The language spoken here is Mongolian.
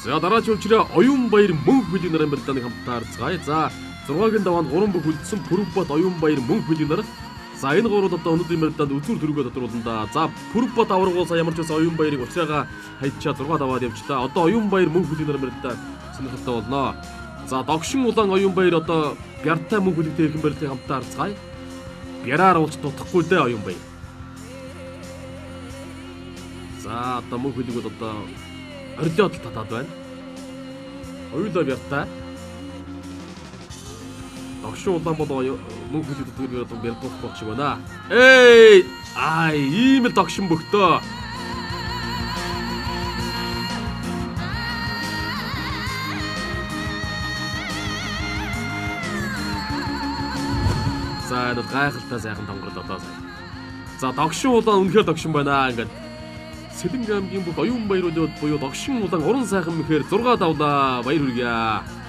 За дараагийн үлчрээ Оюунбаяр мөнх хөлийн нарын барилдааны хамтаар цаая. За 6-гийн даваанд 3 бүх үлдсэн Пүрвбат Оюунбаяр мөнх хөлийн нар. За энэ гурвууд одоо өнөөдрийн барилдаанд үзүүр төрөгөө тодруулна да. За Пүрвбат аврагуул сая ямар ч байсан Оюунбаярыг уучраага хайчаа 6 даваад явчлаа. Одоо Оюунбаяр мөнх хөлийн нарын барилдаа сонирхолтой болно. За Догшин улаан Оюунбаяр одоо Бяртай мөнх хөлтэй хэрхэн барилдын хамтаар цаая. Бяраар уулж дутахгүй дээ Оюунбаяр. За одоо мөнх хөлийг бол одоо орилоод татаад байна. Оюулаа Бяртай. Догшин улаан бол мөнх хөлийг төдгөр одоо бярдуулах болох шиг байна. Эй! Ай, ийм л догшин бөхтөө. За энэ гайхалтай сайхан тонгорол одоо сайн. За Догшин улаан үнэхээр догшин байна ингээд. Сэлэнг аймгийн бүх Оюунбаяр буюу Догшин улаан уран сайхан мэхээр 6 давлаа баяр хүргье.